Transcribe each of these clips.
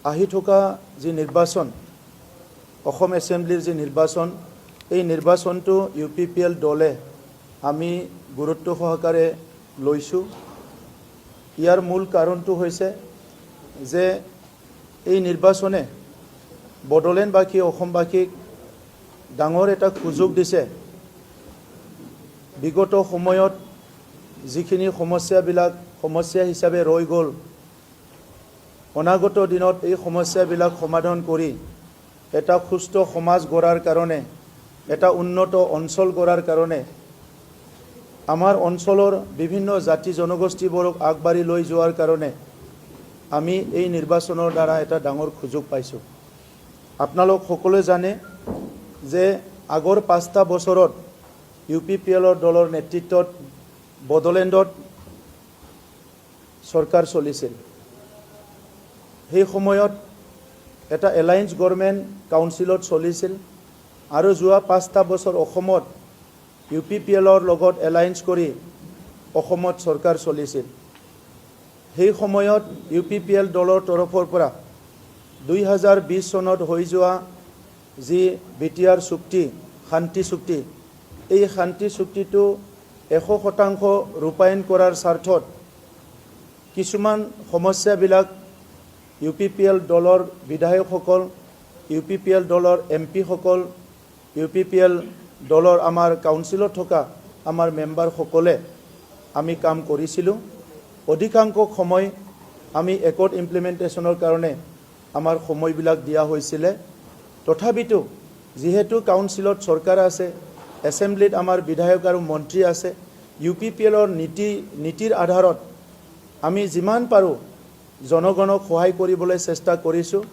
আহি থকা যি নিৰ্বাচন অসম এছেম্বলিৰ যি নিৰ্বাচন এই নিৰ্বাচনটো UPPL দলে আমি গুৰুত্ব সহকাৰে লৈছোঁ। ইয়াৰ মূল কাৰণটো হৈছে যে এই নিৰ্বাচনে বড়োলেণ্ডবাসী অসমবাসীক ডাঙৰ এটা সুযোগ দিছে বিগত সময়ত যিখিনি সমস্যা হিচাপে ৰৈ গ'ল অনাগত দিনত এই সমস্যাবিলাক সমাধান কৰি এটা সুস্থ সমাজ গঢ়াৰ কাৰণে এটা উন্নত অঞ্চল গঢ়াৰ কাৰণে আমাৰ অঞ্চলৰ বিভিন্ন জাতি জনগোষ্ঠীবোৰক আগবাঢ়ি লৈ যোৱাৰ কাৰণে আমি এই নিৰ্বাচনৰ দ্বাৰা এটা ডাঙৰ সুযোগ পাইছোঁ। আপোনালোক সকলোৱে জানে যে আগৰ 5টা বছৰত UPPL দলৰ নেতৃত্বত বড়োলেণ্ডত চৰকাৰ চলিছিল। সেই সময়ত এটা এলায়েন্স গভৰ্ণমেণ্ট কাউন্সিলত চলিছিল আৰু যোৱা 5টা বছৰ অসমত UPPLৰ লগত এলায়েন্স কৰি অসমত চৰকাৰ চলিছিল। সেই সময়ত UPPL দলৰ তৰফৰ পৰা 2020 চনত হৈ যোৱা যি BTR চুক্তি শান্তি চুক্তি এই শান্তি চুক্তিটো 100% ৰূপায়ণ কৰাৰ স্বাৰ্থত কিছুমান সমস্যাবিলাক UPPL দলৰ বিধায়কসকল UPPL দলৰ MP সকল UPPL দলৰ আমাৰ কাউন্সিলত থকা আমাৰ মেম্বাৰসকলে আমি কাম কৰিছিলোঁ। অধিকাংশ সময় আমি একট ইমপ্লিমেণ্টেশ্যনৰ কাৰণে আমাৰ সময়বিলাক দিয়া হৈছিলে। তথাপিতো যিহেতু কাউন্সিলত চৰকাৰ আছে এছেম্বলিত আমাৰ বিধায়ক আৰু মন্ত্ৰী আছে UPPLৰ নীতিৰ আধাৰত আমি যিমান পাৰোঁ জনগণক সহায় কৰিবলৈ চেষ্টা কৰিছোঁ।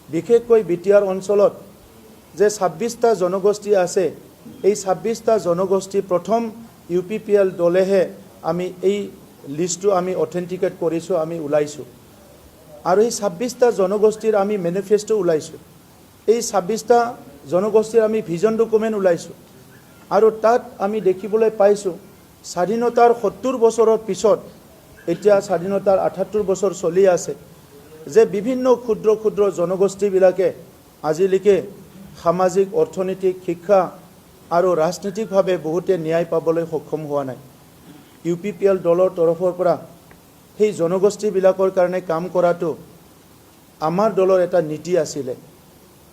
বিশেষকৈ BTR অঞ্চলত যে 26টা জনগোষ্ঠী আছে এই 26টা জনগোষ্ঠী প্ৰথম UPPL দলেহে আমি এই লিষ্টটো আমি অথেণ্টিকেট কৰিছোঁ, আমি ওলাইছোঁ আৰু এই 26টা জনগোষ্ঠীৰ আমি মেনিফেষ্টো ওলাইছোঁ। এই 26টা জনগোষ্ঠীৰ আমি ভিজন ডকুমেণ্ট ওলাইছোঁ আৰু তাত আমি দেখিবলৈ পাইছোঁ স্বাধীনতাৰ 70 বছৰৰ পিছত এতিয়া স্বাধীনতাৰ 78 বছৰ চলি আছে যে বিভিন্ন ক্ষুদ্ৰ ক্ষুদ্ৰ জনগোষ্ঠীবিলাকে আজিলৈকে সামাজিক অৰ্থনৈতিক শিক্ষা আৰু ৰাজনৈতিকভাৱে বহুতে ন্যায় পাবলৈ সক্ষম হোৱা নাই। UPPL দলৰ তৰফৰ পৰা সেই জনগোষ্ঠীবিলাকৰ কাৰণে কাম কৰাটো আমাৰ দলৰ এটা নীতি আছিলে।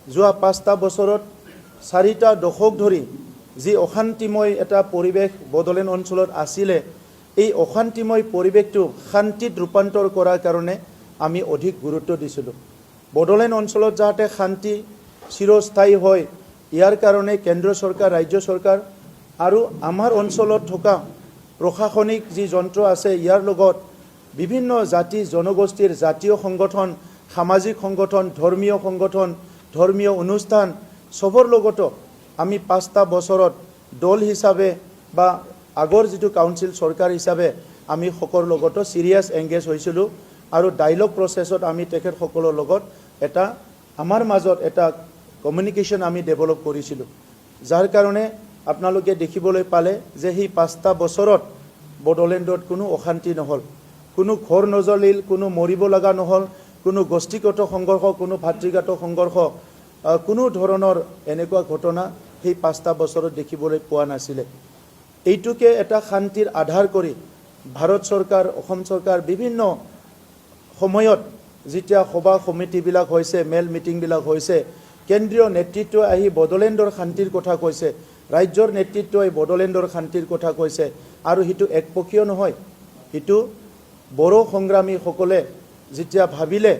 যোৱা 5টা বছৰত 4টা দশক ধৰি যি অশান্তিময় এটা পৰিৱেশ বড়োলেণ্ড অঞ্চলত আছিলে এই অশান্তিময় পৰিৱেশটো শান্তিত ৰূপান্তৰ কৰাৰ কাৰণে আমি অধিক গুৰুত্ব দিছিলোঁ। বড়োলেণ্ড অঞ্চলত যাতে শান্তি চিৰস্থায়ী হয় ইয়াৰ কাৰণে কেন্দ্ৰ চৰকাৰ ৰাজ্য চৰকাৰ আৰু আমাৰ অঞ্চলত থকা প্ৰশাসনিক যি যন্ত্ৰ আছে ইয়াৰ লগত বিভিন্ন জাতি জনগোষ্ঠীৰ জাতীয় সংগঠন সামাজিক সংগঠন ধৰ্মীয় অনুষ্ঠান সবৰ লগতো আমি 5টা বছৰত দল হিচাপে বা আগৰ যিটো কাউন্সিল চৰকাৰ হিচাপে আমি সকলৰ লগতো সিৰিয়াছ এংগেজ হৈছিলোঁ আৰু ডায়লগ প্ৰচেছত আমি তেখেতসকলৰ লগত এটা আমাৰ মাজত এটা কমিউনিকেশ্যন আমি ডেভেলপ কৰিছিলোঁ। যাৰ কাৰণে আপোনালোকে দেখিবলৈ পালে যে সেই 5টা বছৰত বড়োলেণ্ডত কোনো অশান্তি নহ'ল, কোনো ঘৰ নজ্বলিল, কোনো মৰিব লগা নহ'ল, কোনো গোষ্ঠীগত সংঘৰ্ষ কোনো ভাতৃগত সংঘৰ্ষ কোনো ধৰণৰ এনেকুৱা ঘটনা সেই 5টা বছৰত দেখিবলৈ পোৱা নাছিলে। এইটোকে এটা শান্তিৰ আধাৰ কৰি ভাৰত চৰকাৰ অসম চৰকাৰ বিভিন্ন সময়ত যেতিয়া সভা সমিতিবিলাক হৈছে মেল মিটিংবিলাক হৈছে কেন্দ্ৰীয় নেতৃত্বই আহি বড়োলেণ্ডৰ শান্তিৰ কথা কৈছে, ৰাজ্যৰ নেতৃত্বই বড়োলেণ্ডৰ শান্তিৰ কথা কৈছে আৰু সেইটো একপক্ষীয় নহয়। সেইটো বড়ো সংগ্ৰামীসকলে যেতিয়া ভাবিলে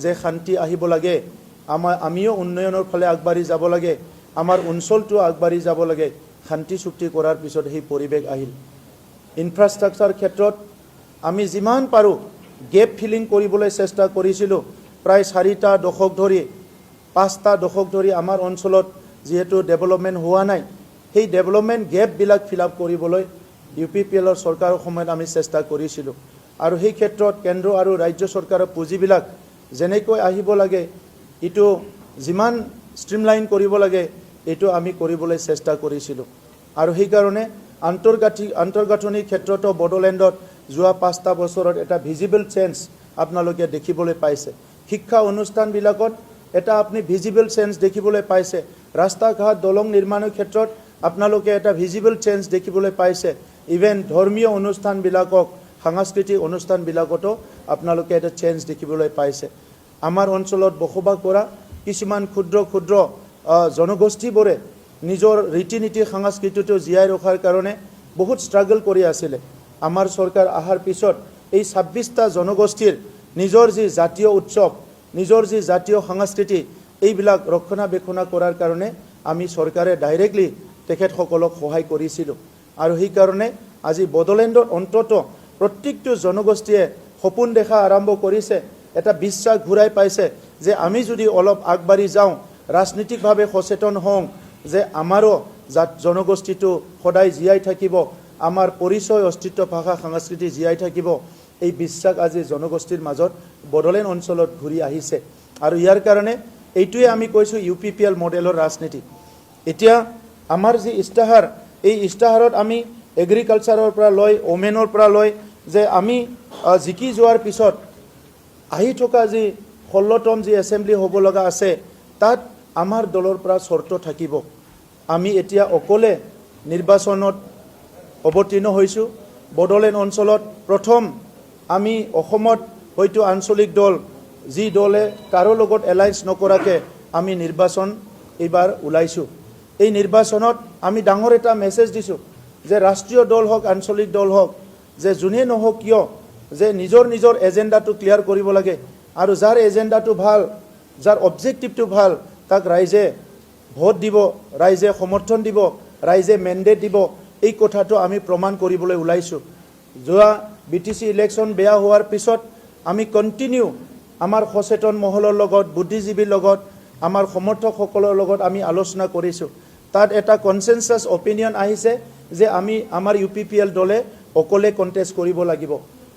যে শান্তি আহিব লাগে আমিও উন্নয়নৰ ফালে আগবাঢ়ি যাব লাগে আমাৰ অঞ্চলটো আগবাঢ়ি যাব লাগে শান্তি চুক্তি কৰাৰ পিছত সেই পৰিৱেশ আহিল। ইনফ্ৰাষ্ট্ৰাকচাৰ ক্ষেত্ৰত আমি যিমান পাৰোঁ গেপ ফিলিং কৰিবলৈ চেষ্টা কৰিছিলোঁ। প্ৰায় 4টা দশক ধৰি 5টা দশক ধৰি আমাৰ অঞ্চলত যিহেতু ডেভেলপমেণ্ট হোৱা নাই সেই ডেভেলপমেণ্ট গেপবিলাক ফিল আপ কৰিবলৈ UPPLৰ চৰকাৰৰ সময়ত আমি চেষ্টা কৰিছিলোঁ আৰু সেই ক্ষেত্ৰত কেন্দ্ৰ আৰু ৰাজ্য চৰকাৰৰ পুঁজিবিলাক যেনেকৈ আহিব লাগে এইটো যিমান ষ্ট্ৰিমলাইন কৰিব লাগে এইটো আমি কৰিবলৈ চেষ্টা কৰিছিলোঁ আৰু সেইকাৰণে আন্তৰ্গাঁথনিৰ ক্ষেত্ৰতো বড়োলেণ্ডত যোৱা 5টা বছৰত এটা ভিজিবল চেঞ্জ আপোনালোকে দেখিবলৈ পাইছে। শিক্ষা অনুষ্ঠানবিলাকত এটা আপুনি ভিজিবল চেঞ্জ দেখিবলৈ পাইছে ৰাস্তা ঘাট দলং নিৰ্মাণৰ ক্ষেত্ৰত আপোনালোকে এটা ভিজিবল চেঞ্জ দেখিবলৈ পাইছে ইভেন ধৰ্মীয় অনুষ্ঠানবিলাকক সাংস্কৃতিক অনুষ্ঠানবিলাকতো আপোনালোকে এটা চেঞ্জ দেখিবলৈ পাইছে আমাৰ অঞ্চলত বসবাস কৰা কিছুমান ক্ষুদ্ৰ ক্ষুদ্ৰ জনগোষ্ঠীবোৰে নিজৰ ৰীতি নীতি সংস্কৃতিটো জীয়াই ৰখাৰ কাৰণে বহুত ষ্ট্ৰাগল কৰি আছিলে আমাৰ চৰকাৰ অহাৰ পিছত এই 26টা জনগোষ্ঠীৰ নিজৰ যি জাতীয় উৎসৱ নিজৰ যি জাতীয় সংস্কৃতি এইবিলাক ৰক্ষণাবেক্ষণ কৰাৰ কাৰণে আমি চৰকাৰে ডাইৰেক্টলি তেখেতসকলক সহায় কৰিছিলোঁ আৰু সেই কাৰণে আজি বড়োলেণ্ডৰ অন্তত প্ৰত্যেকটো জনগোষ্ঠীয়ে সপোন দেখা আৰম্ভ কৰিছে এটা বিশ্বাস ঘূৰাই পাইছে যে আমি যদি অলপ আগবাঢ়ি যাওঁ ৰাজনীতিকভাৱে সচেতন হওঁ যে আমাৰো জনগোষ্ঠীটো সদায় জীয়াই থাকিব আমাৰ পৰিচয় অস্তিত্ব ভাষা সংস্কৃতি জীয়াই থাকিব এই বিশ্বাস আজি জনগোষ্ঠীৰ মাজত বড়োলেণ্ড অঞ্চলত ঘূৰি আহিছে আৰু ইয়াৰ কাৰণে এইটোৱে আমি কৈছোঁ UPPL মডেলৰ ৰাজনীতি এতিয়া আমাৰ যি ইস্তাহাৰ এই ইস্তাহাৰত আমি এগ্ৰিকালচাৰৰ পৰা লৈ ওমেনৰ পৰা লৈ যে আমি জিকি যোৱাৰ পিছত আহি থকা যি 16তম যি এছেম্বলি হ'ব লগা আছে তাত আমাৰ দলৰ পৰা চৰ্ত থাকিব আমি এতিয়া অকলে নিৰ্বাচনত অৱতীৰ্ণ হৈছোঁ বড়োলেণ্ড অঞ্চলত প্ৰথম আমি অসমত হয়তো আঞ্চলিক দল যি দলে কাৰো লগত এলায়েন্স নকৰাকৈ আমি নিৰ্বাচন এইবাৰ ওলাইছোঁ এই নিৰ্বাচনত আমি ডাঙৰ এটা মেছেজ দিছোঁ যে ৰাষ্ট্ৰীয় দল হওক আঞ্চলিক দল হওক যে যোনে নহওক কিয় যে নিজৰ নিজৰ এজেণ্ডাটো ক্লিয়াৰ কৰিব লাগে আৰু যাৰ এজেণ্ডাটো ভাল যাৰ অবজেক্টিভটো ভাল তাক ৰাইজে ভোট দিব ৰাইজে সমৰ্থন দিব ৰাইজে মেণ্ডেট দিব এই কথাটো আমি প্ৰমাণ কৰিবলৈ ওলাইছোঁ যোৱা BTC ইলেকশ্যন বেয়া হোৱাৰ পিছত আমি কণ্টিনিউ আমাৰ সচেতন মহলৰ লগত বুদ্ধিজীৱীৰ লগত আমাৰ সমৰ্থকসকলৰ লগত আমি আলোচনা কৰিছোঁ তাত এটা কনসেনসাস অপিনিয়ন আহিছে যে আমি আমাৰ UPPL দলে অকলে কন্টেস্ট কৰিব লাগিব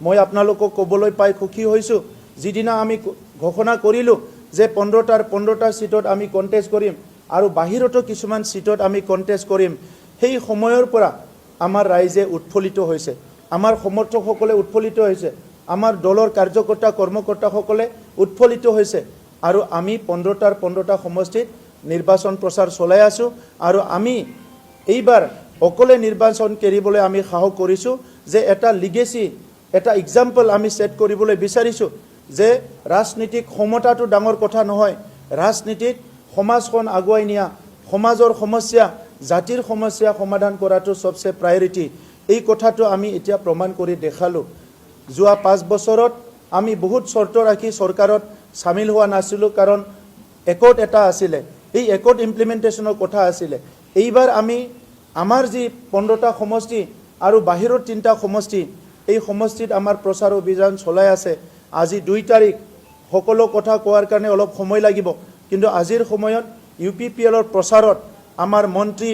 মই আপোনালোকক ক'বলৈ পাই খুশি হৈছোঁ যিদিনা আমি ঘোষণা কৰিলোঁ যে 15টা সিটত আমি কন্টেস্ট কৰিম আৰু বাহিৰতো কিছুমান সিটত আমি কন্টেস্ট কৰিম সেই সময়ৰ পৰা আমাৰ ৰাইজে উৎফুল্লিত হৈছে আমাৰ সমৰ্থকসকলে উৎফুল্লিত হৈছে আমাৰ দলৰ কাৰ্যকৰ্তা কৰ্মকৰ্তাসকলে উৎফুল্লিত হৈছে আৰু আমি 15টা সমষ্টিত নিৰ্বাচন প্ৰচাৰ চলাই আছোঁ আৰু আমি এইবাৰ অকলে নিৰ্বাচন কৰিবলৈ আমি সাহস কৰিছোঁ যে এটা লিগেসি এটা এক্সাম্পল আমি সেট কৰিবলৈ বিচাৰিছোঁ যে ৰাজনীতিক ক্ষমতাটো ডাঙৰ কথা নহয় ৰাজনীতিত সমাজখন আগুৱাই নিয়া সমাজৰ সমস্যা জাতিৰ সমস্যা সমাধান কৰাটো সবচে প্ৰায়োৰিটি এই কথাটো আমি এতিয়া প্ৰমাণ কৰি দেখালোঁ যোৱা 5 বছৰত আমি বহুত চৰ্ত ৰাখি চৰকাৰত সামিল হোৱা নাছিলোঁ কাৰণ একট এটা আছিলে এই একট ইমপ্লিমেন্টেশনৰ কথা আছিলে এইবাৰ আমি আমাৰ যি 15টা সমষ্টি আৰু বাহিৰৰ 3টা সমষ্টি এই সমষ্টিত আমাৰ প্ৰচাৰ অভিযান চলাই আছে আজি 2 তাৰিখ সকলো কথা কোৱাৰ কাৰণে অলপ সময় লাগিব কিন্তু আজিৰ সময়ত UPPLৰ প্ৰচাৰত আমাৰ মন্ত্ৰী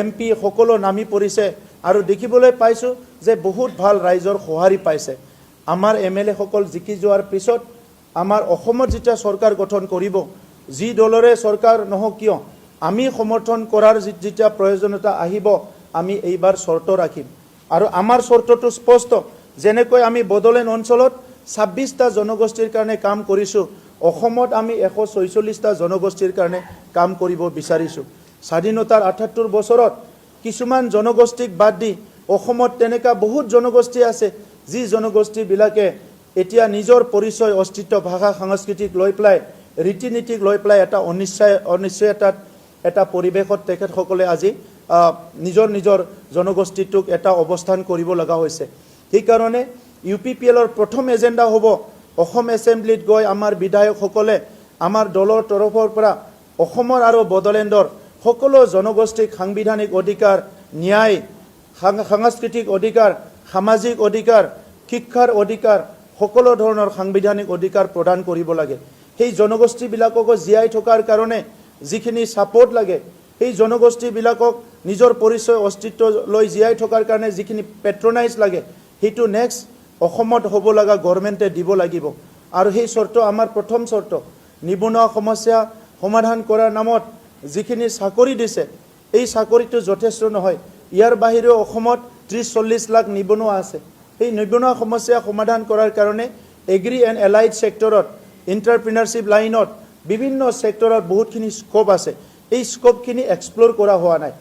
MP সকলো নামি পৰিছে আৰু দেখিবলৈ পাইছোঁ যে বহুত ভাল ৰাইজৰ সহাৰি পাইছে আমাৰ MLA সকল জিকি যোৱাৰ পিছত আমাৰ অসমত যেতিয়া চৰকাৰ গঠন কৰিব যি দলৰে চৰকাৰ নহওক কিয় আমি সমৰ্থন কৰাৰ যেতিয়া প্ৰয়োজনীয়তা আহিব আমি এইবাৰ চৰ্ত ৰাখিম আৰু আমাৰ চৰ্তটো স্পষ্ট যেনেকৈ আমি বড়োলেণ্ড অঞ্চলত 26টা জনগোষ্ঠীৰ কাৰণে কাম কৰিছোঁ অসমত আমি 146টা জনগোষ্ঠীৰ কাৰণে কাম কৰিব বিচাৰিছোঁ স্বাধীনতাৰ 78 বছৰত কিছুমান জনগোষ্ঠীক বাদ দি অসমত তেনেকা বহুত জনগোষ্ঠী আছে যি জনগোষ্ঠীবিলাকে এতিয়া নিজৰ পৰিচয় অস্তিত্ব ভাষা সংস্কৃতিক লৈ পেলাই ৰীতি নীতিক লৈ পেলাই এটা অনিশ্চয়তাত এটা পৰিৱেশত তেখেতসকলে আজি নিজৰ জনগোষ্ঠীটোক এটা অৱস্থান কৰিব লগা হৈছে সেই কাৰণে UPPLৰ প্ৰথম এজেণ্ডা হ'ব অসম এছেম্বলিত গৈ আমাৰ বিধায়কসকলে আমাৰ দলৰ তৰফৰ পৰা অসমৰ আৰু বড়োলেণ্ডৰ সকলো জনগোষ্ঠীক সাংবিধানিক অধিকাৰ ন্যায় সাংস্কৃতিক অধিকাৰ সামাজিক অধিকাৰ শিক্ষাৰ অধিকাৰ সকলো ধৰণৰ সাংবিধানিক অধিকাৰ প্ৰদান কৰিব লাগে সেই জনগোষ্ঠীবিলাকক জীয়াই থকাৰ কাৰণে যিখিনি সাপোৰ্ট লাগে সেই জনগোষ্ঠীবিলাকক নিজৰ পৰিচয় অস্তিত্ব লৈ জীয়াই থকাৰ কাৰণে যিখিনি পেট্ৰনাইজ লাগে সেইটো নেক্সট অসমত হ'ব লগা গভৰ্ণমেণ্টে দিব লাগিব আৰু সেই চৰ্ত আমাৰ প্ৰথম চৰ্ত নিবনুৱা সমস্যা সমাধান কৰাৰ নামত যিখিনি চাকৰি দিছে এই চাকৰিটো যথেষ্ট নহয় ইয়াৰ বাহিৰেও অসমত 30-40 লাখ নিবনুৱা আছে এই নিবনুৱা সমস্যা সমাধান কৰাৰ কাৰণে এগ্ৰি এণ্ড এলাইড সেক্টৰত এণ্টাৰপ্ৰিনাৰশ্বিপ লাইনত বিভিন্ন সেক্টৰত বহুতখিনি স্কোপ আছে এই স্কোপখিনি এক্সপ্লোৰ কৰা হোৱা নাই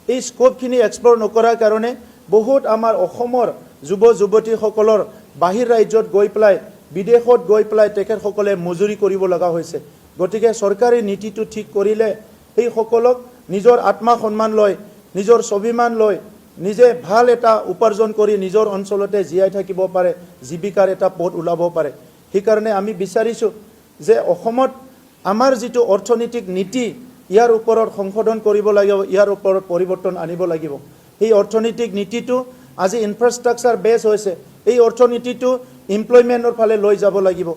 এই স্কোপখিনি এক্সপ্লোৰ নকৰাৰ কাৰণে বহুত আমাৰ অসমৰ যুৱ যুৱতীসকলৰ বাহিৰ ৰাজ্যত গৈ পেলাই বিদেশত গৈ পেলাই তেখেতসকলে মজুৰি কৰিব লগা হৈছে গতিকে চৰকাৰী নীতিটো ঠিক কৰিলে এই সকলক নিজৰ আত্মসন্মান লৈ নিজৰ স্বাভিমান লৈ নিজে ভাল এটা উপাৰ্জন কৰি নিজৰ অঞ্চলতে জীয়াই থাকিব পাৰে জীৱিকাৰ এটা পথ ওলাব পাৰে সেইকাৰণে আমি বিচাৰিছোঁ যে অসমত আমাৰ যিটো অৰ্থনৈতিক নীতি ইয়াৰ ওপৰত সংশোধন কৰিব লাগিব ইয়াৰ ওপৰত পৰিৱৰ্তন আনিব লাগিব এই অৰ্থনৈতিক নীতিটো আজি ইনফ্ৰাষ্ট্ৰাকচাৰ বেছ হৈছে এই অৰ্থনীতিটো এমপ্লয়মেণ্টৰ ফালে লৈ যাব লাগিব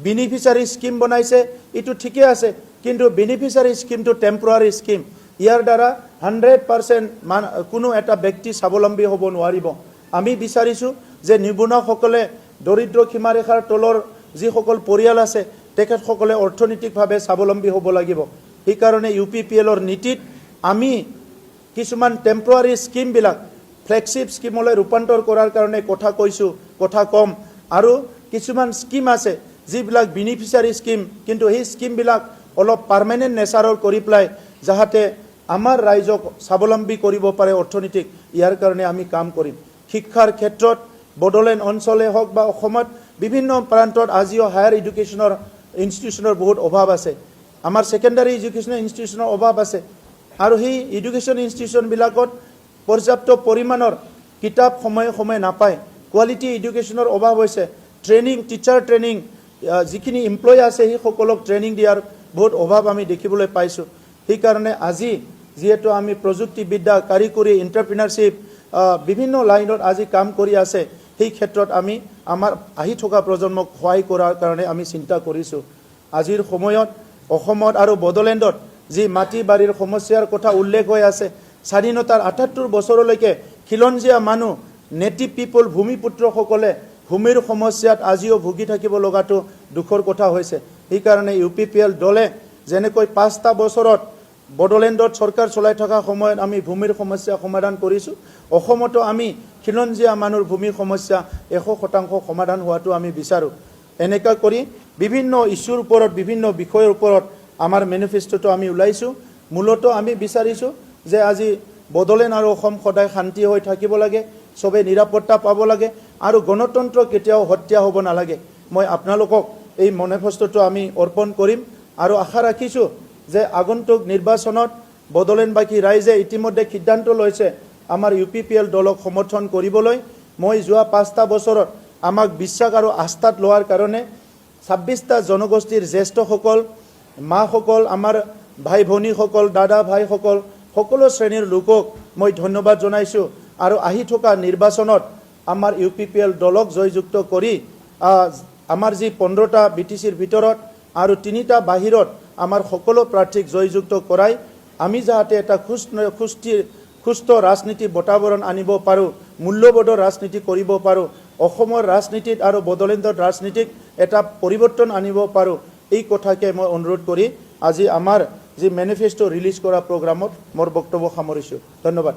বেনিফিচিয়াৰী স্কিম বনাইছে এইটো ঠিকে আছে কিন্তু বেনিফিচিয়াৰী স্কিমটো টেম্পৰাৰী স্কিম ইয়াৰ দ্বাৰা 100% কোনো এটা ব্যক্তি স্বাৱলম্বী হ'ব নোৱাৰিব আমি বিচাৰিছোঁ যে নিবনুৱাসকলে দৰিদ্ৰ সীমাৰেখাৰ তলৰ যিসকল পৰিয়াল আছে তেখেতসকলে অৰ্থনৈতিকভাৱে স্বাৱলম্বী হ'ব লাগিব সেইকাৰণে UPPLৰ নীতিত আমি কিছুমান টেম্পৰাৰী স্কিমবিলাক ফ্লেগশ্বিপ স্কিমলৈ ৰূপান্তৰ কৰাৰ কাৰণে কথা কম আৰু কিছুমান স্কিম আছে যিবিলাক বেনিফিচিয়াৰী স্কিম কিন্তু সেই স্কিমবিলাক অলপ পাৰ্মানেণ্ট নেচাৰৰ কৰি পেলাই যাহাতে আমাৰ ৰাইজক স্বাৱলম্বী কৰিব পাৰে অৰ্থনীতিক ইয়াৰ কাৰণে আমি কাম কৰিম শিক্ষাৰ ক্ষেত্ৰত বড়োলেণ্ড অঞ্চলে হওক বা অসমত বিভিন্ন প্ৰান্তত আজিও হায়াৰ এডুকেশ্যনৰ ইনষ্টিটিউশ্যনৰ বহুত অভাৱ আছে আমাৰ ছেকেণ্ডাৰী এডুকেশ্যনৰ ইনষ্টিটিউশ্যনৰ অভাৱ আছে আৰু সেই এডুকেশ্যন ইনষ্টিটিউশ্যনবিলাকত পৰ্যাপ্ত পৰিমাণৰ কিতাপ সময়ে নাপায় কোৱালিটি এডুকেশ্যনৰ অভাৱ হৈছে ট্ৰেইনিং টিচাৰ ট্ৰেইনিং যিখিনি এমপ্লয় আছে সেইসকলক ট্ৰেইনিং দিয়াৰ বহুত অভাৱ আমি দেখিবলৈ পাইছোঁ সেইকাৰণে আজি যিহেতু আমি প্ৰযুক্তিবিদ্যা কাৰিকৰী এণ্টাৰপ্ৰিনাৰশ্বিপ বিভিন্ন লাইনত আজি কাম কৰি আছে সেই ক্ষেত্ৰত আমি আমাৰ আহি থকা প্ৰজন্মক সহায় কৰাৰ কাৰণে আমি চিন্তা কৰিছোঁ আজিৰ সময়ত অসমত আৰু বড়োলেণ্ডত যি মাটি বাৰীৰ সমস্যাৰ কথা উল্লেখ হৈ আছে স্বাধীনতাৰ ৭৮ বছৰলৈকে খিলঞ্জীয়া মানুহ নেটিভ পিপল ভূমিপুত্ৰসকলে ভূমিৰ সমস্যাত আজিও ভুগি থাকিব লগাটো দুখৰ কথা হৈছে সেইকাৰণে UPPL দলে যেনেকৈ 5টা বছৰত বড়োলেণ্ডত চৰকাৰ চলাই থকা সময়ত আমি ভূমিৰ সমস্যা সমাধান কৰিছোঁ অসমতো আমি খিলঞ্জীয়া মানুহৰ ভূমিৰ সমস্যা 100% সমাধান হোৱাটো আমি বিচাৰোঁ এনেকা কৰি বিভিন্ন ইস্যুৰ ওপৰত বিভিন্ন বিষয়ৰ ওপৰত আমাৰ মেনিফেষ্টোটো আমি ওলাইছোঁ মূলতঃ আমি বিচাৰিছোঁ যে আজি বড়োলেণ্ড আৰু অসম সদায় শান্তি হৈ থাকিব লাগে সবে নিৰাপত্তা পাব লাগে আৰু গণতন্ত্ৰ কেতিয়াও হত্যা হ'ব নালাগে মই আপোনালোকক এই মেনিফেষ্টোটো আমি অৰ্পণ কৰিম আৰু আশা ৰাখিছোঁ যে আগন্তুক নিৰ্বাচনত বড়োলেণ্ডবাসী ৰাইজে ইতিমধ্যে সিদ্ধান্ত লৈছে আমাৰ UPPL দলক সমৰ্থন কৰিবলৈ মই যোৱা 5টা বছৰত আমাক বিশ্বাস আৰু আস্থাত লোৱাৰ কাৰণে 26টা জনগোষ্ঠীৰ জ্যেষ্ঠসকল মাসকল আমাৰ ভাই ভনীসকল দাদা ভাইসকল সকলো শ্ৰেণীৰ লোকক মই ধন্যবাদ জনাইছোঁ আৰু আহি থকা নিৰ্বাচনত আমাৰ UPPL দলক জয়যুক্ত কৰি আমাৰ যি 15টা BTCৰ ভিতৰত আৰু 3টা বাহিৰত আমাৰ সকলো প্ৰাৰ্থীক জয়যুক্ত কৰাই আমি যাতে এটা সুস্থ ৰাজনীতি বাতাবৰণ আনিব পাৰোঁ মূল্যবোধৰ ৰাজনীতি কৰিব পাৰোঁ অসমৰ ৰাজনীতিত আৰু বড়োলেণ্ডৰ ৰাজনীতিক এটা পৰিৱৰ্তন আনিব পাৰোঁ এই কথাকে মই অনুৰোধ কৰি আজি আমাৰ যি মেনিফেষ্টো ৰিলিজ কৰা প্ৰগ্ৰামত মোৰ বক্তব্য সামৰিছোঁ ধন্যবাদ